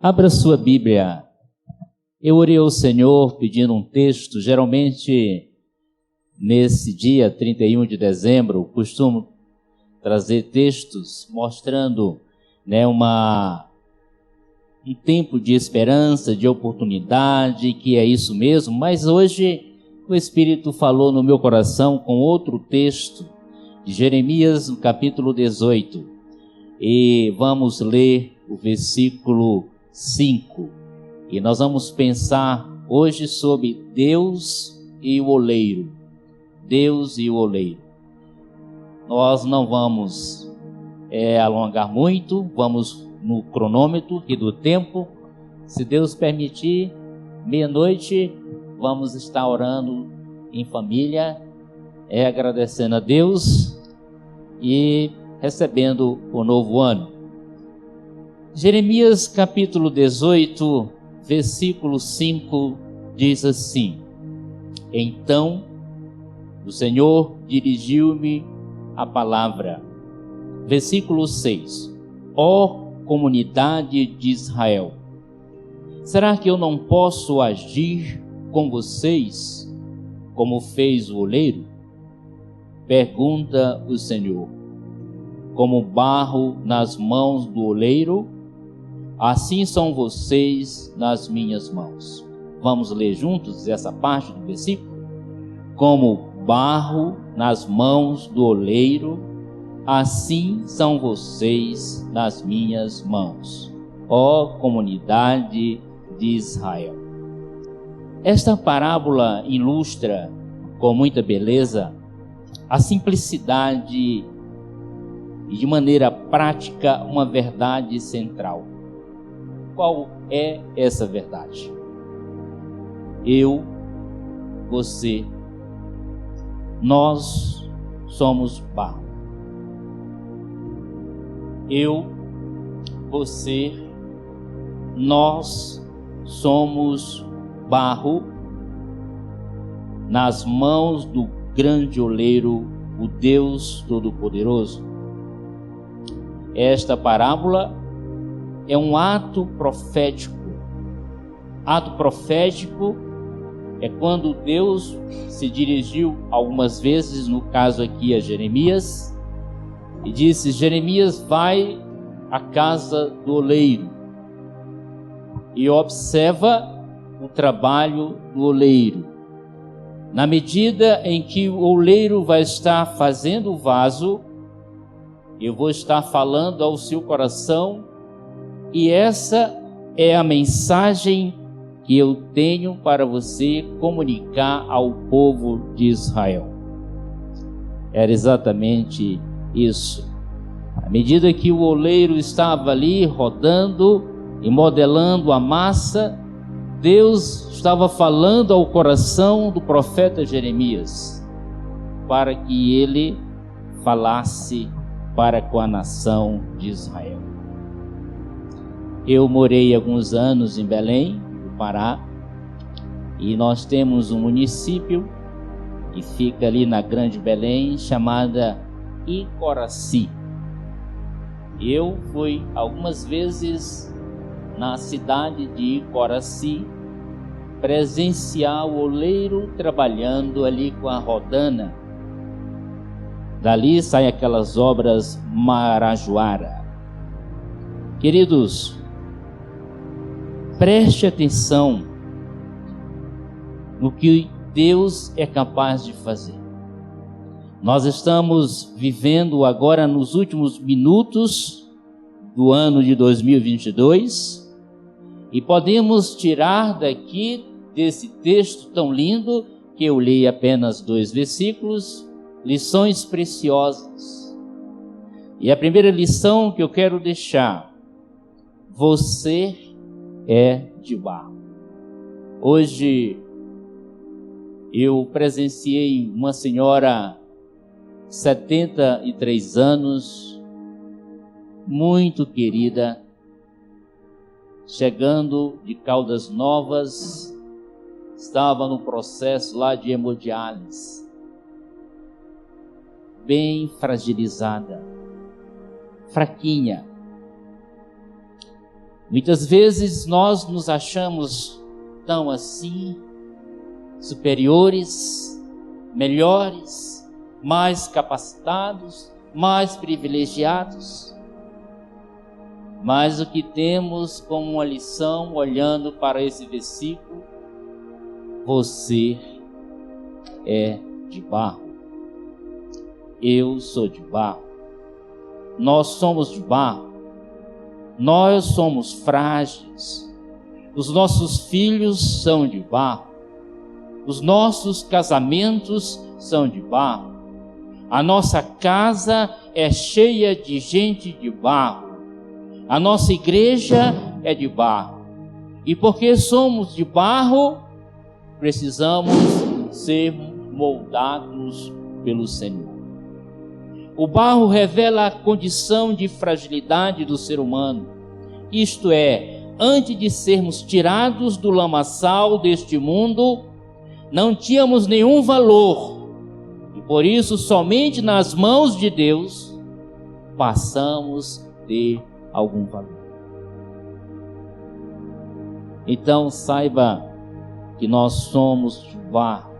Abra sua Bíblia. Eu orei ao Senhor pedindo um texto. Geralmente, nesse dia 31 de dezembro, costumo trazer textos mostrando um tempo de esperança, de oportunidade, que é isso mesmo. Mas hoje o Espírito falou no meu coração com outro texto de Jeremias, no capítulo 18. E vamos ler o versículo 5. E nós vamos pensar hoje sobre Deus e o oleiro. Deus e o oleiro. Nós não vamos alongar muito, vamos no cronômetro aqui do tempo. Se Deus permitir, meia-noite, vamos estar orando em família, agradecendo a Deus e recebendo o novo ano. Jeremias capítulo 18, versículo 5 diz assim: Então o Senhor dirigiu-me a palavra. Versículo 6: Ó comunidade de Israel, será que eu não posso agir com vocês como fez o oleiro? Pergunta o Senhor. Como barro nas mãos do oleiro, assim são vocês nas minhas mãos. Vamos ler juntos essa parte do versículo? Como barro nas mãos do oleiro, assim são vocês nas minhas mãos, ó comunidade de Israel. Esta parábola ilustra com muita beleza a simplicidade e de maneira prática uma verdade central. Qual é essa verdade? Eu, você, nós somos barro. Eu, você, nós somos barro nas mãos do grande oleiro, o Deus Todo-Poderoso. Esta parábola é um ato profético. Ato profético é quando Deus se dirigiu algumas vezes, no caso aqui a Jeremias, e disse: Jeremias, vai à casa do oleiro e observa o trabalho do oleiro. Na medida em que o oleiro vai estar fazendo o vaso, eu vou estar falando ao seu coração, e essa é a mensagem que eu tenho para você comunicar ao povo de Israel. Era exatamente isso. À medida que o oleiro estava ali rodando e modelando a massa, Deus estava falando ao coração do profeta Jeremias, para que ele falasse para com a nação de Israel. Eu morei alguns anos em Belém, do Pará, e nós temos um município que fica ali na Grande Belém, chamada Icoraci. Eu fui algumas vezes na cidade de Icoraci presenciar o oleiro trabalhando ali com a rodana. Dali saem aquelas obras marajoara. Queridos, preste atenção no que Deus é capaz de fazer. Nós estamos vivendo agora nos últimos minutos do ano de 2022 e podemos tirar daqui desse texto tão lindo, que eu li apenas 2 versículos, lições preciosas. E a primeira lição que eu quero deixar: você é de barro. Hoje eu presenciei uma senhora, 73 anos, muito querida, chegando de Caldas Novas, estava no processo lá de hemodiálise, bem fragilizada, fraquinha. Muitas vezes nós nos achamos tão assim, superiores, melhores, mais capacitados, mais privilegiados. Mas o que temos como uma lição, olhando para esse versículo, você é de barro. Eu sou de barro. Nós somos de barro. Nós somos frágeis. Os nossos filhos são de barro. Os nossos casamentos são de barro. A nossa casa é cheia de gente de barro. A nossa igreja é de barro. E porque somos de barro, precisamos ser moldados pelo Senhor. O barro revela a condição de fragilidade do ser humano. Isto é, antes de sermos tirados do lamaçal deste mundo, não tínhamos nenhum valor. E por isso, somente nas mãos de Deus, passamos a ter algum valor. Então, saiba que nós somos de barro.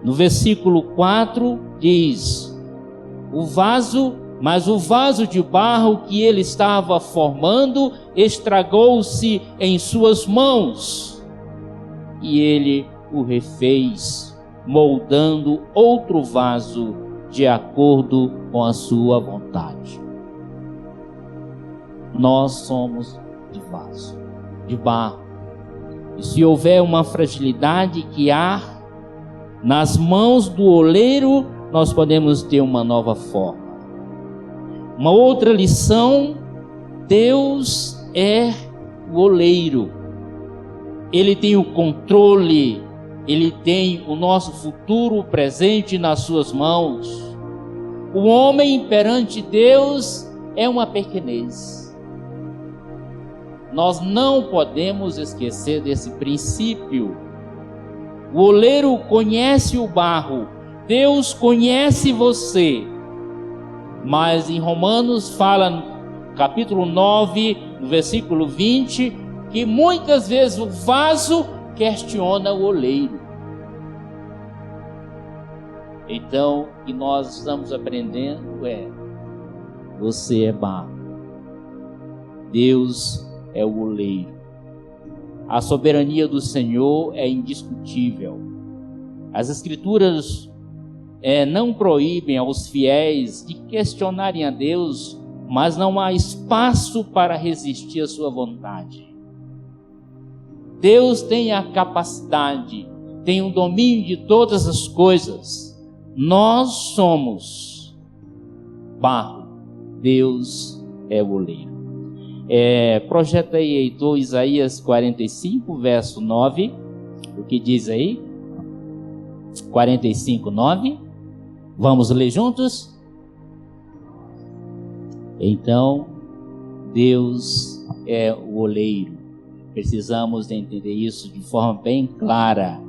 No versículo 4 diz: mas o vaso de barro que ele estava formando estragou-se em suas mãos, e ele o refez, moldando outro vaso de acordo com a sua vontade. Nós somos de vaso, de barro. E se houver uma fragilidade que há nas mãos do oleiro, nós podemos ter uma nova forma. Uma outra lição: Deus é o oleiro. Ele tem o controle, Ele tem o nosso futuro presente nas suas mãos. O homem perante Deus é uma pequenez. Nós não podemos esquecer desse princípio. O oleiro conhece o barro, Deus conhece você. Mas em Romanos fala, no capítulo 9, no versículo 20, que muitas vezes o vaso questiona o oleiro. Então, o que nós estamos aprendendo é: você é barro, Deus é o oleiro. A soberania do Senhor é indiscutível. As Escrituras não proíbem aos fiéis de questionarem a Deus, mas não há espaço para resistir à sua vontade. Deus tem a capacidade, tem o domínio de todas as coisas. Nós somos barro, Deus é o oleiro. Projeta aí, Heitor, Isaías 45, verso 9. O que diz aí? 45, 9. Vamos ler juntos? Então, Deus é o oleiro. Precisamos entender isso de forma bem clara.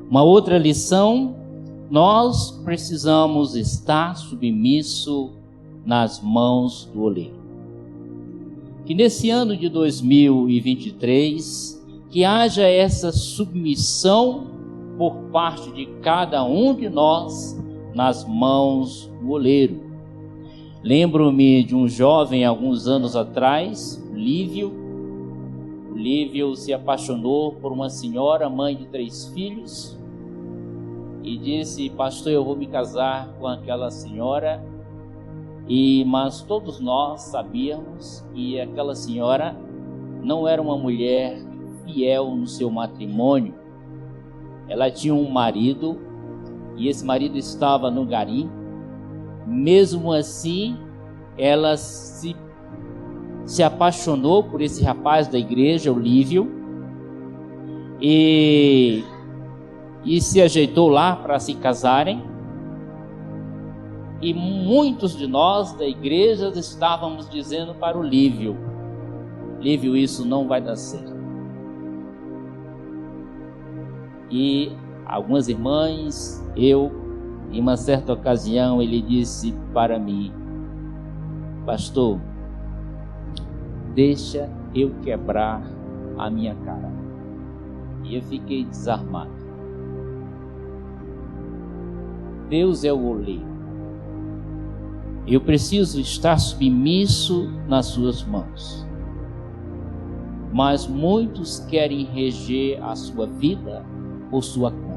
Uma outra lição: nós precisamos estar submissos nas mãos do oleiro. Que nesse ano de 2023, que haja essa submissão por parte de cada um de nós nas mãos do oleiro. Lembro-me de um jovem alguns anos atrás, Lívio. O Lívio se apaixonou por uma senhora, mãe de 3 filhos, e disse: pastor, eu vou me casar com aquela senhora. Mas todos nós sabíamos que aquela senhora não era uma mulher fiel no seu matrimônio. Ela tinha um marido, e esse marido estava no garimpo. Mesmo assim, ela se apaixonou por esse rapaz da igreja, o Lívio, e se ajeitou lá para se casarem. E muitos de nós da igreja estávamos dizendo para o Lívio: Lívio, isso não vai dar certo. E algumas irmãs, em uma certa ocasião, ele disse para mim: pastor, deixa eu quebrar a minha cara. E eu fiquei desarmado. Deus é o oleiro. Eu preciso estar submisso nas suas mãos. Mas muitos querem reger a sua vida por sua conta.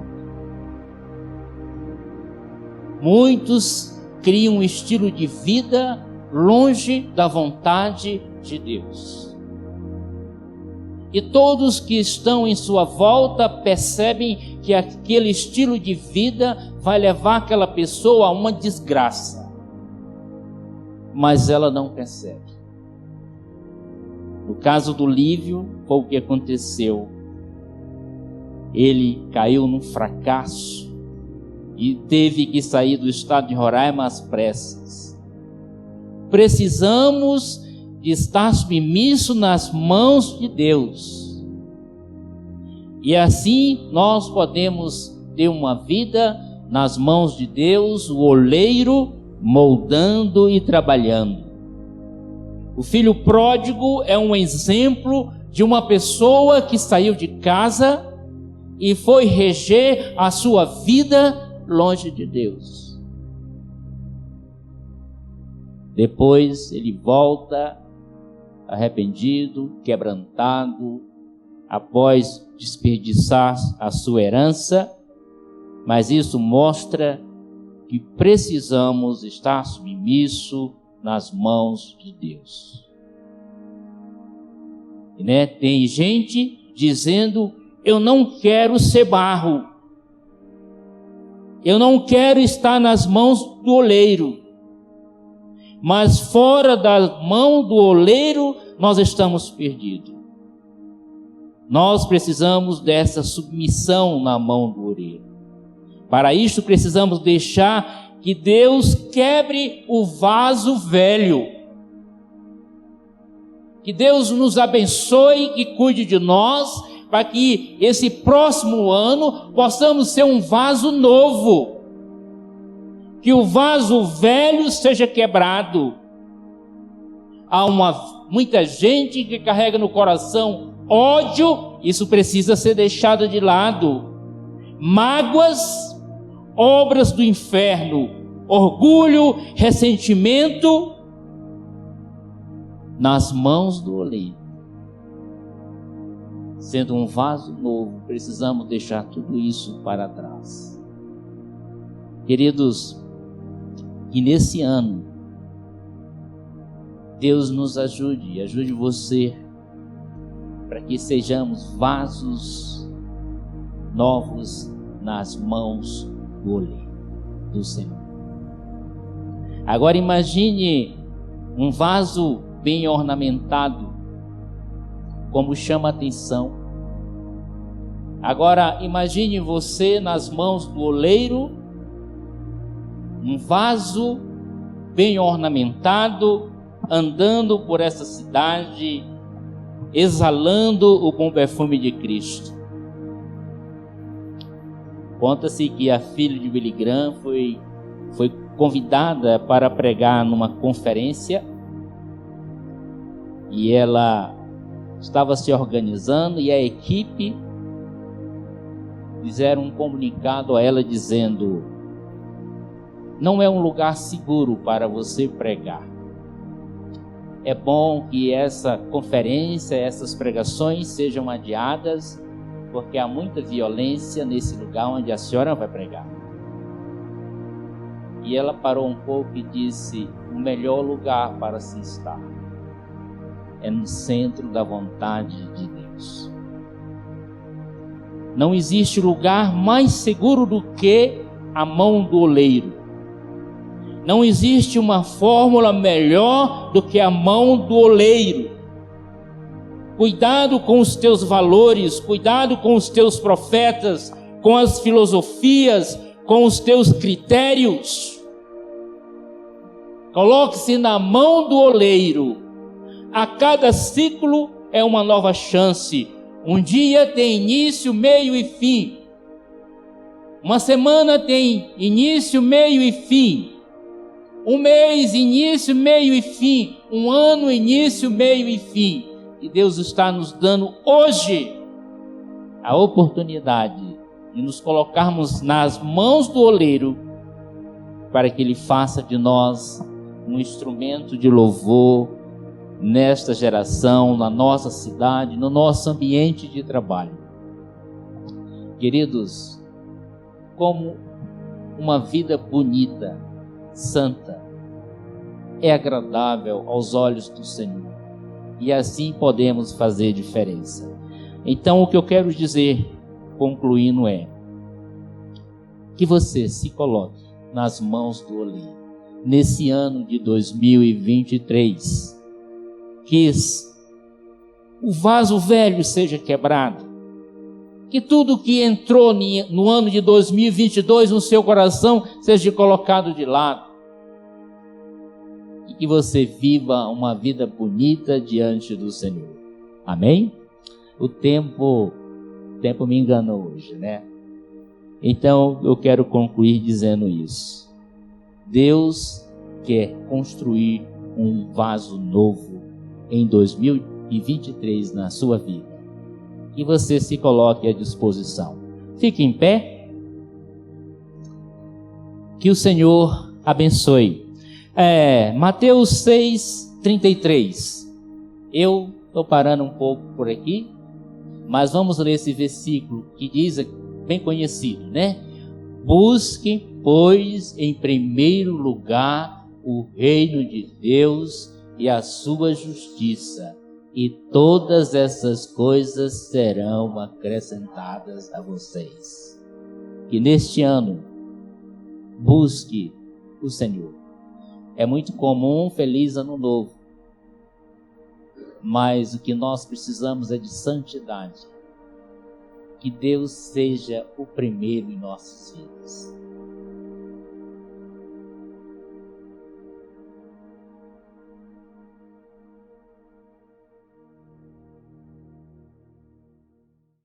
Muitos criam um estilo de vida longe da vontade de Deus. E todos que estão em sua volta percebem que aquele estilo de vida vai levar aquela pessoa a uma desgraça. Mas ela não percebe. No caso do Lívio, foi o que aconteceu. Ele caiu num fracasso e teve que sair do estado de Roraima às pressas. Precisamos de estar submisso nas mãos de Deus. E assim nós podemos ter uma vida nas mãos de Deus, o oleiro moldando e trabalhando. O filho pródigo é um exemplo de uma pessoa que saiu de casa e foi reger a sua vida longe de Deus. Depois ele volta arrependido, quebrantado, após desperdiçar a sua herança, mas isso mostra que precisamos estar submisso nas mãos de Deus. E, tem gente dizendo: eu não quero ser barro, eu não quero estar nas mãos do oleiro. Mas fora da mão do oleiro nós estamos perdidos. Nós precisamos dessa submissão na mão do oleiro. Para isso precisamos deixar que Deus quebre o vaso velho. Que Deus nos abençoe e cuide de nós, para que esse próximo ano possamos ser um vaso novo. Que o vaso velho seja quebrado. Há muita gente que carrega no coração ódio, isso precisa ser deixado de lado. Mágoas, obras do inferno, orgulho, ressentimento, nas mãos do oleiro. Sendo um vaso novo, precisamos deixar tudo isso para trás. Queridos, que nesse ano Deus nos ajude, ajude você, para que sejamos vasos novos nas mãos do oleiro, do Senhor. Agora imagine um vaso bem ornamentado, como chama a atenção. Agora imagine você nas mãos do oleiro, um vaso bem ornamentado, andando por essa cidade, exalando o bom perfume de Cristo. Conta-se que a filha de Billy Graham foi convidada para pregar numa conferência, e ela estava se organizando, e a equipe fizeram um comunicado a ela dizendo: não é um lugar seguro para você pregar. É bom que essa conferência, essas pregações sejam adiadas, porque há muita violência nesse lugar onde a senhora vai pregar. E ela parou um pouco e disse: o melhor lugar para se estar é no centro da vontade de Deus. Não existe lugar mais seguro do que a mão do oleiro. Não existe uma fórmula melhor do que a mão do oleiro. Cuidado com os teus valores, cuidado com os teus profetas, com as filosofias, com os teus critérios. Coloque-se na mão do oleiro. A cada ciclo é uma nova chance. Um dia tem início, meio e fim. Uma semana tem início, meio e fim. Um mês, início, meio e fim. Um ano, início, meio e fim. E Deus está nos dando hoje a oportunidade de nos colocarmos nas mãos do oleiro para que Ele faça de nós um instrumento de louvor nesta geração, na nossa cidade, no nosso ambiente de trabalho. Queridos, como uma vida bonita, santa, é agradável aos olhos do Senhor, e assim podemos fazer diferença. Então, o que eu quero dizer, concluindo, é que você se coloque nas mãos do oleiro nesse ano de 2023, que o vaso velho seja quebrado, que tudo que entrou no ano de 2022 no seu coração seja colocado de lado, e que você viva uma vida bonita diante do Senhor. Amém? O tempo me enganou hoje, né? Então eu quero concluir dizendo isso. Deus quer construir um vaso novo em 2023 na sua vida. Que você se coloque à disposição. Fique em pé. Que o Senhor abençoe. Mateus 6:33. Eu estou parando um pouco por aqui, mas vamos ler esse versículo que diz, bem conhecido, né? Busque, pois, em primeiro lugar o reino de Deus e a sua justiça, e todas essas coisas serão acrescentadas a vocês. Que neste ano busque o Senhor. É muito comum feliz ano novo, mas o que nós precisamos é de santidade. Que Deus seja o primeiro em nossas vidas.